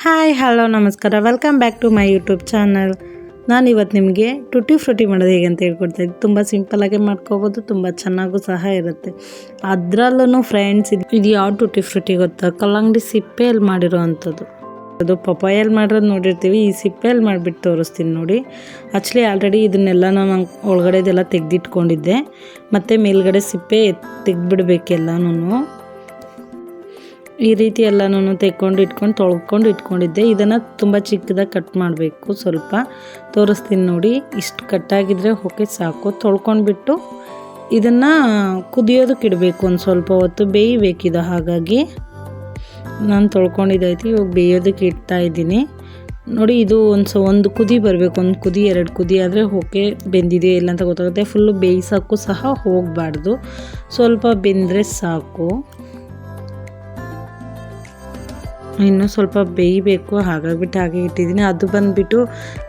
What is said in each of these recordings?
Hi hello ನಮಸ್ಕಾರ, welcome back to my YouTube channel. ನಾನು ಇವತ್ತು ನಿಮಗೆ ಟುಟಿ ಫ್ರೂಟಿ ಮಾಡೋದು ಹೇಗೆ ಅಂತ ಹೇಳ್ಕೊಡ್ತಾ ಇದ್ದೀನಿ. ತುಂಬ ಸಿಂಪಲಾಗೆ ಮಾಡ್ಕೋಬೋದು, ತುಂಬ ಚೆನ್ನಾಗೂ ಸಹ ಇರುತ್ತೆ. ಅದರಲ್ಲೂ ಫ್ರೆಂಡ್ಸ್, ಇದು ಯಾವ ಟುಟಿ ಫ್ರೂಟಿ ಗೊತ್ತಾ? ಕಲ್ಲಂಗಡಿ ಸಿಪ್ಪೆಯಲ್ಲಿ ಮಾಡಿರೋ ಅಂಥದ್ದು. ಅದು ಪಪಾಯಲ್ಲಿ ಮಾಡಿರೋದು ನೋಡಿರ್ತೀವಿ, ಈ ಸಿಪ್ಪೆಯಲ್ಲಿ ಮಾಡಿಬಿಟ್ಟು ತೋರಿಸ್ತೀನಿ ನೋಡಿ. ಆ್ಯಕ್ಚುಲಿ ಆಲ್ರೆಡಿ ಇದನ್ನೆಲ್ಲ ನಾನು ಒಳಗಡೆದೆಲ್ಲ ತೆಗೆದಿಟ್ಕೊಂಡಿದ್ದೆ, ಮತ್ತು ಮೇಲ್ಗಡೆ ಸಿಪ್ಪೆ ತೆಗೆದ್ಬಿಡ್ಬೇಕೆಲ್ಲನೂ. ಈ ರೀತಿ ಎಲ್ಲನೂ ತೆಕ್ಕೊಂಡು ತೊಳ್ಕೊಂಡು ಇಟ್ಕೊಂಡಿದ್ದೆ. ಇದನ್ನು ತುಂಬ ಚಿಕ್ಕದಾಗಿ ಕಟ್ ಮಾಡಬೇಕು. ಸ್ವಲ್ಪ ತೋರಿಸ್ತೀನಿ ನೋಡಿ. ಇಷ್ಟು ಕಟ್ಟಾಗಿದ್ದರೆ ಓಕೆ ಸಾಕು. ತೊಳ್ಕೊಂಡ್ಬಿಟ್ಟು ಇದನ್ನು ಕುದಿಯೋದಕ್ಕೆ ಇಡಬೇಕು. ಒಂದು ಸ್ವಲ್ಪ ಹೊತ್ತು ಬೇಯಬೇಕಿದೆ. ಹಾಗಾಗಿ ನಾನು ತೊಳ್ಕೊಂಡಿದ್ದೈತಿ, ಇವಾಗ ಬೇಯೋದಕ್ಕೆ ಇಡ್ತಾ ಇದ್ದೀನಿ ನೋಡಿ. ಇದು ಒಂದು ಕುದಿ ಬರಬೇಕು. ಒಂದು ಕುದಿ 2 ಕುದಿ ಆದರೆ ಓಕೆ ಬೆಂದಿದೆ ಇಲ್ಲ ಅಂತ ಗೊತ್ತಾಗುತ್ತೆ. ಫುಲ್ಲು ಬೇಯಿಸೋಕ್ಕೂ ಸಹ ಹೋಗಬಾರ್ದು, ಸ್ವಲ್ಪ ಬೆಂದರೆ ಸಾಕು. ಇನ್ನೂ ಸ್ವಲ್ಪ ಬೇಯಬೇಕು, ಹಾಗಾಗಿಬಿಟ್ಟು ಹಾಗೆ ಇಟ್ಟಿದ್ದೀನಿ. ಅದು ಬಂದುಬಿಟ್ಟು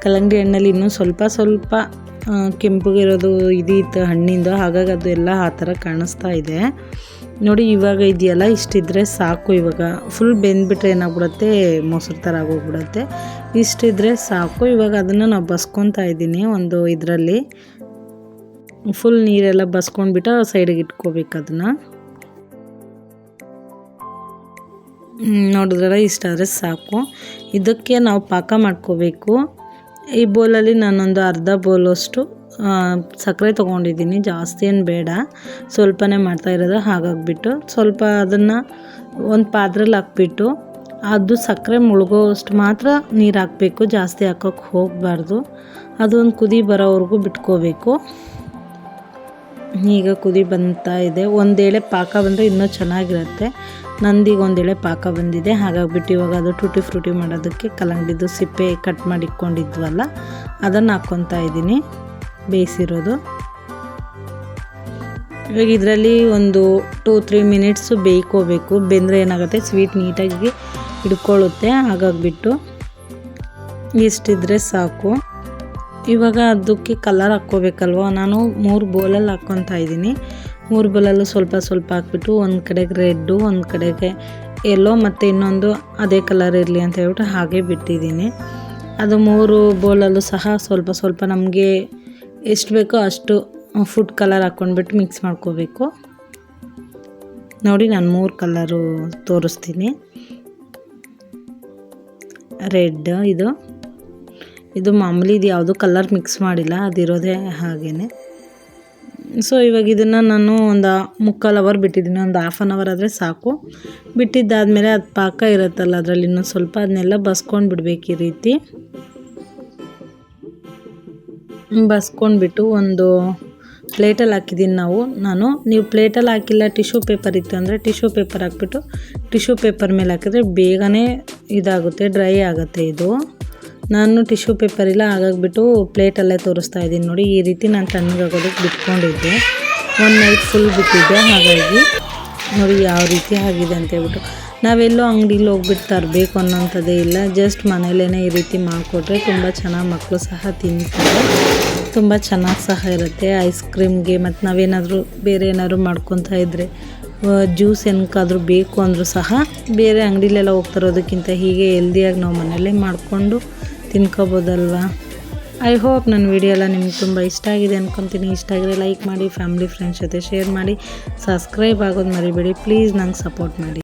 ಕಲ್ಲಂಗಡಿ ಹಣ್ಣಲ್ಲಿ ಇನ್ನೂ ಸ್ವಲ್ಪ ಕೆಂಪಗಿರೋದು ಇತ್ತು ಹಣ್ಣಿಂದ, ಹಾಗಾಗಿ ಅದು ಎಲ್ಲ ಆ ಥರ ಕಾಣಿಸ್ತಾ ಇದೆ ನೋಡಿ. ಇವಾಗ ಇದೆಯಲ್ಲ, ಇಷ್ಟಿದ್ರೆ ಸಾಕು. ಇವಾಗ ಫುಲ್ ಬೆಂದ್ಬಿಟ್ರೆ ಏನಾಗ್ಬಿಡುತ್ತೆ, ಮೊಸರು ಥರ ಆಗೋಗ್ಬಿಡುತ್ತೆ. ಇಷ್ಟಿದ್ರೆ ಸಾಕು. ಇವಾಗ ಅದನ್ನು ನಾವು ಬಸ್ಕೊತಾ ಇದ್ದೀನಿ ಒಂದು ಇದರಲ್ಲಿ. ಫುಲ್ ನೀರೆಲ್ಲ ಬಸ್ಕೊಂಡ್ಬಿಟ್ಟು ಸೈಡಿಗೆ ಇಟ್ಕೋಬೇಕು ಅದನ್ನು. ನೋಡಿದ್ರೆ ಇಷ್ಟಾದರೆ ಸಾಕು. ಇದಕ್ಕೆ ನಾವು ಪಾಕ ಮಾಡ್ಕೋಬೇಕು. ಈ ಬೋಲಲ್ಲಿ ನಾನೊಂದು ಅರ್ಧ ಬೋಲಷ್ಟು ಸಕ್ಕರೆ ತೊಗೊಂಡಿದ್ದೀನಿ, ಜಾಸ್ತಿ ಏನು ಬೇಡ, ಸ್ವಲ್ಪನೇ ಮಾಡ್ತಾಯಿರೋದು. ಹಾಗಾಗಿಬಿಟ್ಟು ಸ್ವಲ್ಪ ಅದನ್ನು ಒಂದು ಪಾತ್ರೆಯಲ್ಲಿ ಹಾಕ್ಬಿಟ್ಟು ಅದು ಸಕ್ಕರೆ ಮುಳುಗೋಷ್ಟು ಮಾತ್ರ ನೀರು ಹಾಕಬೇಕು, ಜಾಸ್ತಿ ಹಾಕೋಕ್ಕೆ ಹೋಗಬಾರ್ದು. ಅದು ಒಂದು ಕುದಿ ಬರೋವರೆಗೂ ಬಿಟ್ಕೋಬೇಕು. ಈಗ ಕುದಿ ಬಂತಾ ಇದೆ. ಒಂದೇಳೆ ಪಾಕ ಬಂದರೆ ಇನ್ನೂ ಚೆನ್ನಾಗಿರುತ್ತೆ. ನಂದೀಗ ಒಂದೇಳೆ ಪಾಕ ಬಂದಿದೆ. ಹಾಗಾಗಿಬಿಟ್ಟು ಇವಾಗ ಅದು ಟುಟಿ ಫ್ರೂಟಿ ಮಾಡೋದಕ್ಕೆ ಕಲ್ಲಂಗಡಿದು ಸಿಪ್ಪೆ ಕಟ್ ಮಾಡಿ ಇಟ್ಕೊಂಡಿದ್ವಲ್ಲ, ಅದನ್ನು ಹಾಕ್ಕೊತಾ ಇದ್ದೀನಿ, ಬೇಯಿಸಿರೋದು. ಇವಾಗ ಇದರಲ್ಲಿ ಒಂದು 2-3 ಮಿನಿಟ್ಸು ಬೇಯ್ಕೋಬೇಕು. ಬೆಂದರೆ ಏನಾಗುತ್ತೆ, ಸ್ವೀಟ್ ನೀಟಾಗಿ ಹಿಡ್ಕೊಳ್ಳುತ್ತೆ. ಹಾಗಾಗಿಬಿಟ್ಟು ಇಷ್ಟಿದ್ರೆ ಸಾಕು. ಇವಾಗ ಅದಕ್ಕೆ ಕಲರ್ ಹಾಕ್ಕೋಬೇಕಲ್ವ. ನಾನು 3 ಬೋಲಲ್ಲಿ ಹಾಕ್ಕೊತಾ ಇದ್ದೀನಿ. 3 ಬೋಲಲ್ಲೂ ಸ್ವಲ್ಪ ಹಾಕ್ಬಿಟ್ಟು ಒಂದು ಕಡೆಗೆ ರೆಡ್ಡು, ಒಂದು ಕಡೆಗೆ ಯೆಲ್ಲೋ, ಮತ್ತು ಇನ್ನೊಂದು ಅದೇ ಕಲರ್ ಇರಲಿ ಅಂತ ಹೇಳ್ಬಿಟ್ಟು ಹಾಗೆ ಬಿಟ್ಟಿದ್ದೀನಿ. ಅದು 3 ಬೋಲಲ್ಲೂ ಸಹ ಸ್ವಲ್ಪ ನಮಗೆ ಎಷ್ಟು ಬೇಕೋ ಅಷ್ಟು ಫುಡ್ ಕಲರ್ ಹಾಕ್ಕೊಂಡ್ಬಿಟ್ಟು ಮಿಕ್ಸ್ ಮಾಡ್ಕೋಬೇಕು ನೋಡಿ. ನಾನು 3 ಕಲರು ತೋರಿಸ್ತೀನಿ. ರೆಡ್, ಇದು ಮಾಮೂಲಿ, ಇದು ಯಾವುದೂ ಕಲರ್ ಮಿಕ್ಸ್ ಮಾಡಿಲ್ಲ, ಅದಿರೋದೇ ಹಾಗೇ. ಸೊ ಇವಾಗ ಇದನ್ನು ನಾನು ಒಂದು 3/4 ಅವರ್ ಬಿಟ್ಟಿದ್ದೀನಿ. ಒಂದು 1/2 ಅವರ್ ಆದರೆ ಸಾಕು. ಬಿಟ್ಟಿದ್ದಾದಮೇಲೆ ಅದು ಪಾಕ ಇರುತ್ತಲ್ಲ, ಅದರಲ್ಲಿ ಇನ್ನೂ ಸ್ವಲ್ಪ ಅದನ್ನೆಲ್ಲ ಬಸ್ಕೊಂಡು ಬಿಡಬೇಕು. ಈ ರೀತಿ ಬಸ್ಕೊಂಡ್ಬಿಟ್ಟು ಒಂದು ಪ್ಲೇಟಲ್ಲಿ ಹಾಕಿದ್ದೀನಿ ನೀವು ಪ್ಲೇಟಲ್ಲಿ ಹಾಕಿಲ್ಲ, ಟಿಶ್ಯೂ ಪೇಪರ್ ಇತ್ತು ಅಂದರೆ ಟಿಶ್ಯೂ ಪೇಪರ್ ಹಾಕ್ಬಿಟ್ಟು ಟಿಶ್ಯೂ ಪೇಪರ್ ಮೇಲೆ ಹಾಕಿದ್ರೆ ಬೇಗನೆ ಇದಾಗುತ್ತೆ, ಡ್ರೈ ಆಗುತ್ತೆ. ಇದು ನಾನು ಟಿಶ್ಯೂ ಪೇಪರ್ ಇಲ್ಲ, ಹಾಗಾಗಿಬಿಟ್ಟು ಪ್ಲೇಟಲ್ಲೇ ತೋರಿಸ್ತಾ ಇದ್ದೀನಿ ನೋಡಿ. ಈ ರೀತಿ ನಾನು ತಣ್ಣಗಾಗೋದಕ್ಕೆ ಬಿಟ್ಕೊಂಡಿದ್ದೆ, ಒಂದು ನೈಟ್ ಫುಲ್ ಬಿಟ್ಟಿದ್ದೆ. ಹಾಗಾಗಿ ನೋಡಿ ಯಾವ ರೀತಿ ಆಗಿದೆ ಅಂತ ಹೇಳ್ಬಿಟ್ಟು. ನಾವೆಲ್ಲೋ ಅಂಗಡಿಲಿ ಹೋಗ್ಬಿಟ್ಟು ತರಬೇಕು ಅನ್ನೋಂಥದ್ದೇ ಇಲ್ಲ, ಜಸ್ಟ್ ಮನೇಲೇ ಈ ರೀತಿ ಮಾಡಿಕೊಟ್ರೆ ತುಂಬ ಚೆನ್ನಾಗಿ ಮಕ್ಕಳು ಸಹ ತಿಂತಾರೆ, ತುಂಬ ಚೆನ್ನಾಗಿ ಸಹ ಇರುತ್ತೆ. ಐಸ್ ಕ್ರೀಮ್ಗೆ ಮತ್ತು ನಾವೇನಾದರೂ ಬೇರೆ ಏನಾದರೂ ಮಾಡ್ಕೊತಾ ಇದ್ದರೆ, ಜ್ಯೂಸ್ ಏನಕ್ಕಾದರೂ ಬೇಕು ಅಂದರೂ ಸಹ ಬೇರೆ ಅಂಗಡಿಲೆಲ್ಲ ಹೋಗ್ತಿರೋದಕ್ಕಿಂತ ಹೀಗೆ ಹೆಲ್ದಿಯಾಗಿ ನಾವು ಮನೆಯಲ್ಲೇ ಮಾಡಿಕೊಂಡು ತಿನ್ಕೋಬೋದಲ್ವಾ. ಐ ಹೋಪ್ ನನ್ನ ವಿಡಿಯೋ ಎಲ್ಲ ನಿಮ್ಗೆ ತುಂಬ ಇಷ್ಟ ಆಗಿದೆ ಅಂದ್ಕೊತೀನಿ. ಇಷ್ಟ ಆಗಿದ್ರೆ ಲೈಕ್ ಮಾಡಿ, ಫ್ಯಾಮಿಲಿ ಫ್ರೆಂಡ್ಸ್ ಜೊತೆ ಶೇರ್ ಮಾಡಿ, ಸಬ್ಸ್ಕ್ರೈಬ್ ಆಗೋದು ಮರಿಬೇಡಿ ಪ್ಲೀಸ್. ನಂಗೆ ಸಪೋರ್ಟ್ ಮಾಡಿ.